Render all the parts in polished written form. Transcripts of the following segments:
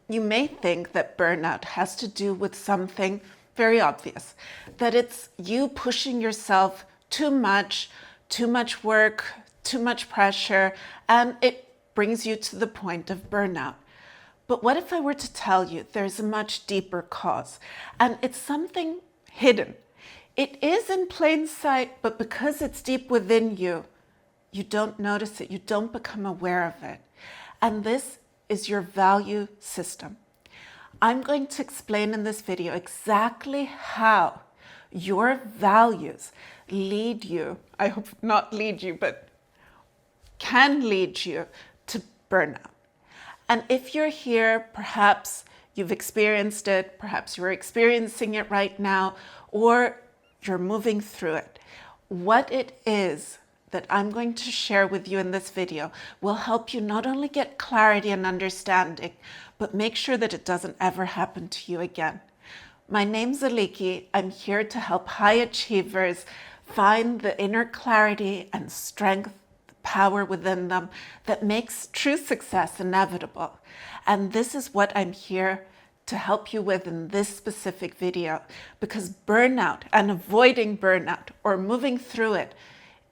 You may think that burnout has to do with something very obvious, that it's you pushing yourself too much work, too much pressure, and it brings you to the point of burnout. But what if I were to tell you there's a much deeper cause, and it's something hidden? It is in plain sight, but because it's deep within you, you don't notice it, you don't become aware of it. And this is your value system. I'm going to explain in this video exactly how your values lead you, I hope not lead you, but can lead you to burnout. And if you're here, perhaps you've experienced it, perhaps you're experiencing it right now, or you're moving through it. What it is that I'm going to share with you in this video will help you not only get clarity and understanding, but make sure that it doesn't ever happen to you again. My name's Aliki. I'm here to help high achievers find the inner clarity and strength, the power within them that makes true success inevitable. And this is what I'm here to help you with in this specific video, because burnout and avoiding burnout or moving through it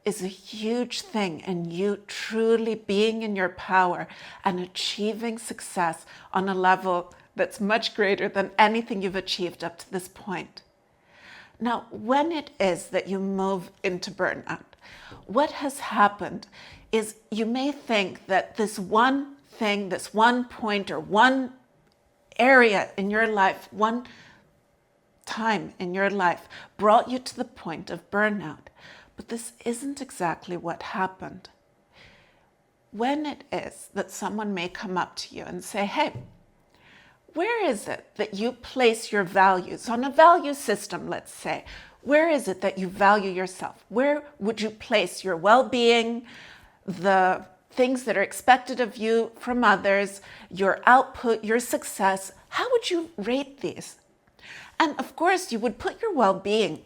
is a huge thing, and you truly being in your power and achieving success on a level that's much greater than anything you've achieved up to this point. Now, when it is that you move into burnout, what has happened is you may think that this one thing, this one point or one area in your life, one time in your life brought you to the point of burnout. But this isn't exactly what happened. When it is that someone may come up to you and say, hey, where is it that you place your values on a value system, let's say? Where is it that you value yourself? Where would you place your well-being, the things that are expected of you from others, your output, your success? How would you rate these? And of course, you would put your well-being,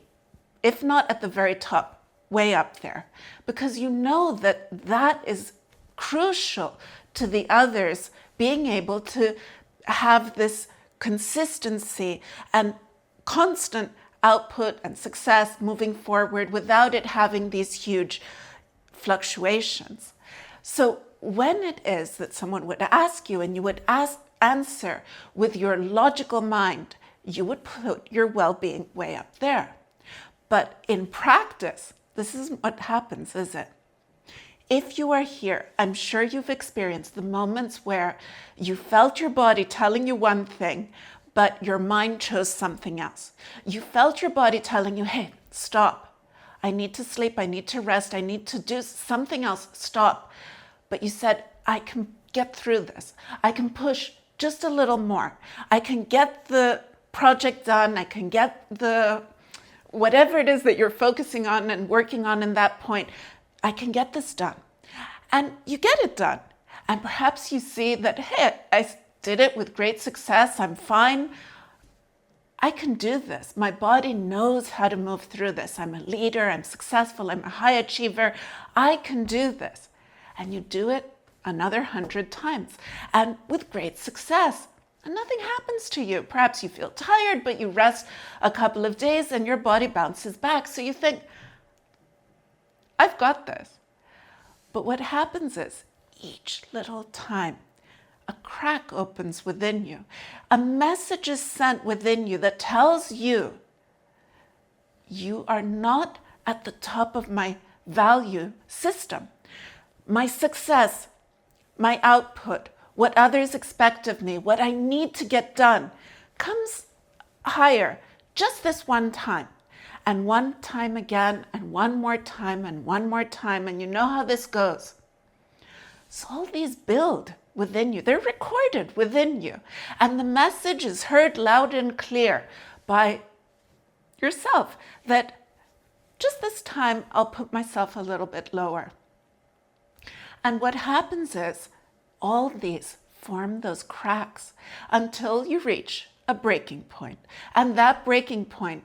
if not at the very top, way up there, because you know that that is crucial to the others being able to have this consistency and constant output and success moving forward without it having these huge fluctuations. So when it is that someone would ask you and you would answer with your logical mind, you would put your well-being way up there. But in practice, this is what happens, is it? If you are here, I'm sure you've experienced the moments where you felt your body telling you one thing, but your mind chose something else. You felt your body telling you, hey, stop. I need to sleep. I need to rest. I need to do something else. Stop. But you said, I can get through this. I can push just a little more. I can get the project done. I can get the whatever it is that you're focusing on and working on in that point, I can get this done. And you get it done. And perhaps you see that, hey, I did it with great success. I'm fine. I can do this. My body knows how to move through this. I'm a leader. I'm successful. I'm a high achiever. I can do this. And you do it another 100 times and with great success. And nothing happens to you. Perhaps you feel tired, but you rest a couple of days and your body bounces back. So you think, I've got this. But what happens is each little time, a crack opens within you. A message is sent within you that tells you, you are not at the top of my value system. My success, my output, what others expect of me, what I need to get done, comes higher just this one time. And one time again, and one more time, and one more time. And you know how this goes. So all these build within you. They're recorded within you. And the message is heard loud and clear by yourself that just this time I'll put myself a little bit lower. And what happens is, all these form those cracks until you reach a breaking point. And that breaking point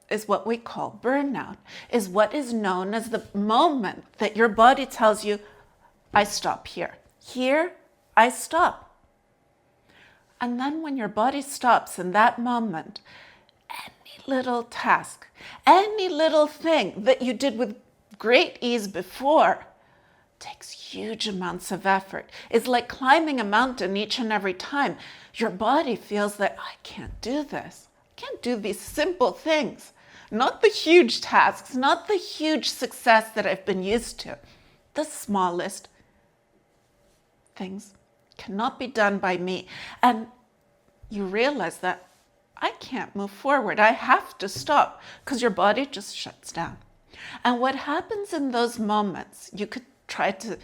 is what we call burnout, is what is known as the moment that your body tells you, I stop here. Here, I stop. And then when your body stops in that moment, any little task, any little thing that you did with great ease before takes huge amounts of effort. It's like climbing a mountain each and every time. Your body feels that I can't do this. I can't do these simple things. Not the huge tasks, not the huge success that I've been used to. The smallest things cannot be done by me. And you realize that I can't move forward. I have to stop because your body just shuts down. And what happens in those moments, you could try to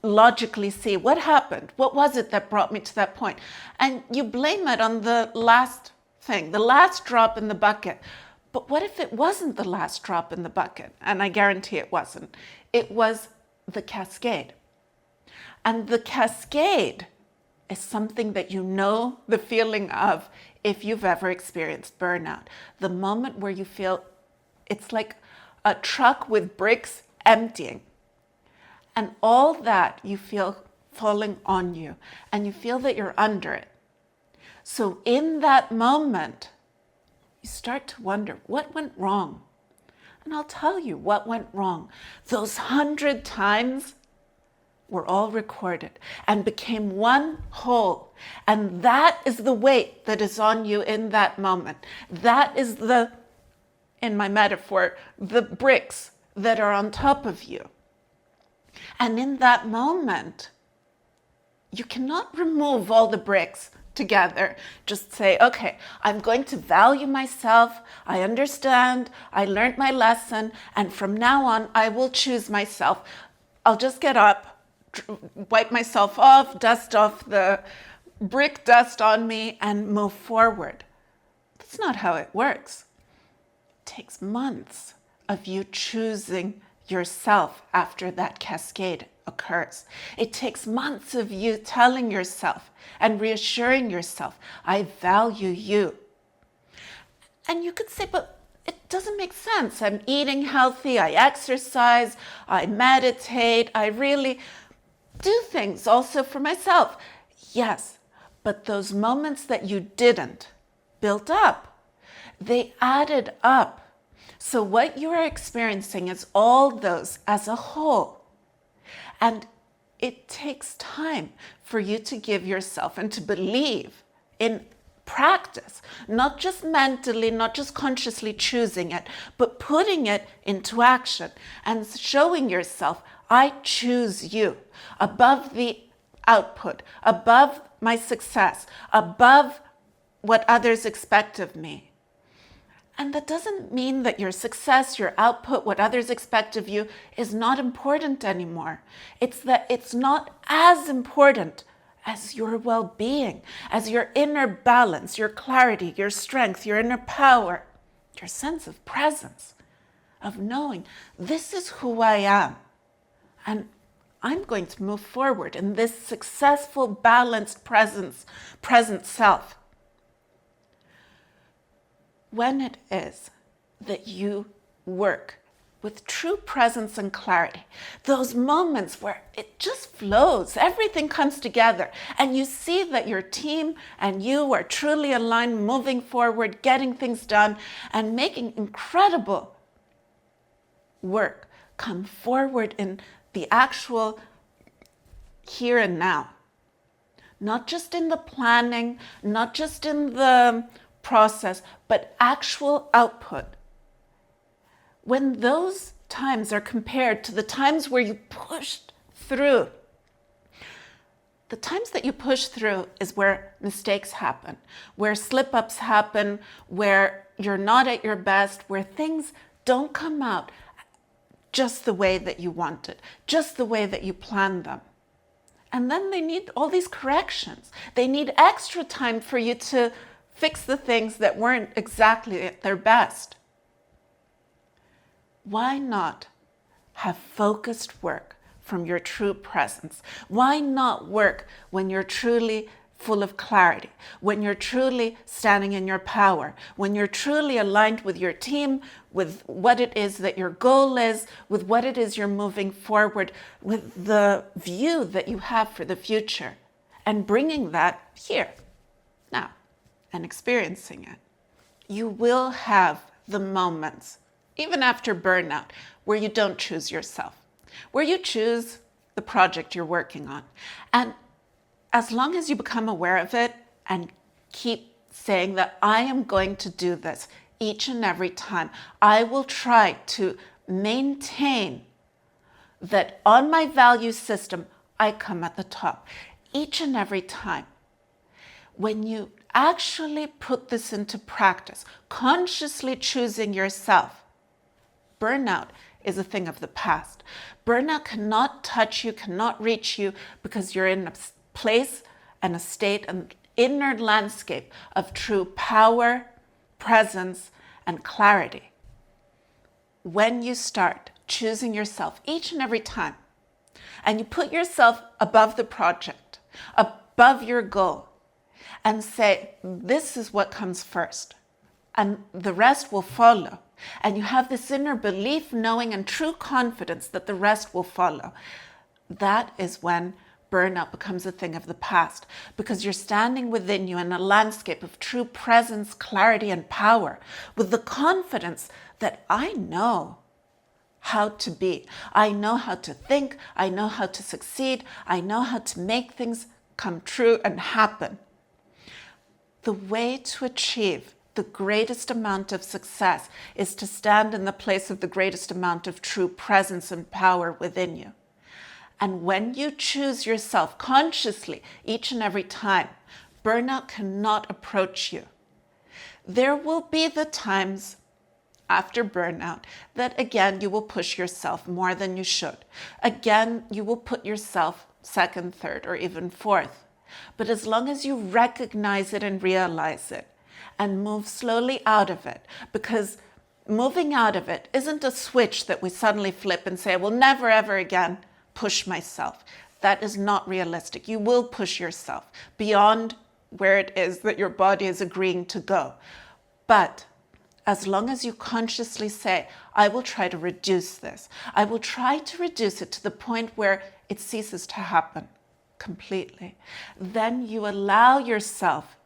logically see what happened. What was it that brought me to that point? And you blame it on the last thing, the last drop in the bucket. But what if it wasn't the last drop in the bucket? And I guarantee it wasn't. It was the cascade. And the cascade is something that you know the feeling of if you've ever experienced burnout. The moment where you feel it's like a truck with bricks emptying. And all that you feel falling on you, and you feel that you're under it. So in that moment, you start to wonder, what went wrong? And I'll tell you what went wrong. Those 100 times were all recorded and became one whole. And that is the weight that is on you in that moment. That is in my metaphor, the bricks that are on top of you. And in that moment, you cannot remove all the bricks together. Just say, okay, I'm going to value myself. I understand. I learned my lesson. And from now on, I will choose myself. I'll just get up, wipe myself off, dust off the brick dust on me, and move forward. That's not how it works. It takes months of you choosing yourself after that cascade occurs. It takes months of you telling yourself and reassuring yourself, I value you. And you could say, but it doesn't make sense. I'm eating healthy, I exercise, I meditate, I really do things also for myself. Yes, but those moments that you didn't built up. They added up. So what you are experiencing is all those as a whole. And it takes time for you to give yourself and to believe in practice, not just mentally, not just consciously choosing it, but putting it into action and showing yourself, I choose you above the output, above my success, above what others expect of me. And that doesn't mean that your success, your output, what others expect of you is not important anymore. It's that it's not as important as your well-being, as your inner balance, your clarity, your strength, your inner power, your sense of presence, of knowing this is who I am. And I'm going to move forward in this successful, balanced present self. When it is that you work with true presence and clarity, those moments where it just flows, everything comes together, and you see that your team and you are truly aligned, moving forward, getting things done, and making incredible work come forward in the actual here and now. Not just in the planning, not just in the process, but actual output. When those times are compared to the times where you pushed through, the times that you push through is where mistakes happen, where slip-ups happen, where you're not at your best, where things don't come out just the way that you wanted, just the way that you planned them. And then they need all these corrections. They need extra time for you to fix the things that weren't exactly at their best. Why not have focused work from your true presence? Why not work when you're truly full of clarity, when you're truly standing in your power, when you're truly aligned with your team, with what it is that your goal is, with what it is you're moving forward, with the view that you have for the future, and bringing that here, and experiencing it. You will have the moments, even after burnout, where you don't choose yourself, where you choose the project you're working on. And as long as you become aware of it and keep saying that I am going to do this each and every time, I will try to maintain that on my value system, I come at the top each and every time. When you actually put this into practice, consciously choosing yourself, burnout is a thing of the past. Burnout cannot touch you, cannot reach you, because you're in a place and a state, an inner landscape of true power, presence, and clarity. When you start choosing yourself each and every time, and you put yourself above the project, above your goal, and say, this is what comes first, and the rest will follow. And you have this inner belief, knowing, and true confidence that the rest will follow. That is when burnout becomes a thing of the past, because you're standing within you in a landscape of true presence, clarity, and power, with the confidence that I know how to be. I know how to think. I know how to succeed. I know how to make things come true and happen. The way to achieve the greatest amount of success is to stand in the place of the greatest amount of true presence and power within you. And when you choose yourself consciously each and every time, burnout cannot approach you. There will be the times after burnout that again you will push yourself more than you should. Again, you will put yourself second, third, or even fourth. But as long as you recognize it and realize it and move slowly out of it, because moving out of it isn't a switch that we suddenly flip and say, I will never ever again push myself. That is not realistic. You will push yourself beyond where it is that your body is agreeing to go. But as long as you consciously say, I will try to reduce this, I will try to reduce it to the point where it ceases to happen completely, then you allow yourself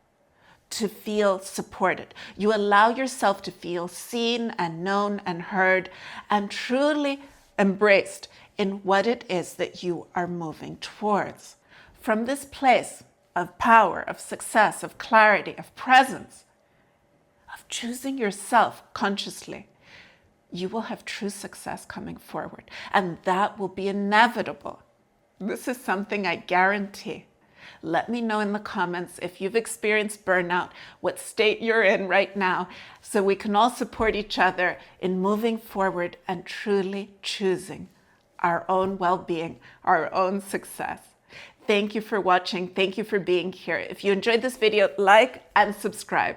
to feel supported. You allow yourself to feel seen and known and heard and truly embraced in what it is that you are moving towards. From this place of power, of success, of clarity, of presence, of choosing yourself consciously, you will have true success coming forward. And that will be inevitable. This is something I guarantee. Let me know in the comments if you've experienced burnout, what state you're in right now, so we can all support each other in moving forward and truly choosing our own well-being, our own success. Thank you for watching. Thank you for being here. If you enjoyed this video, like and subscribe.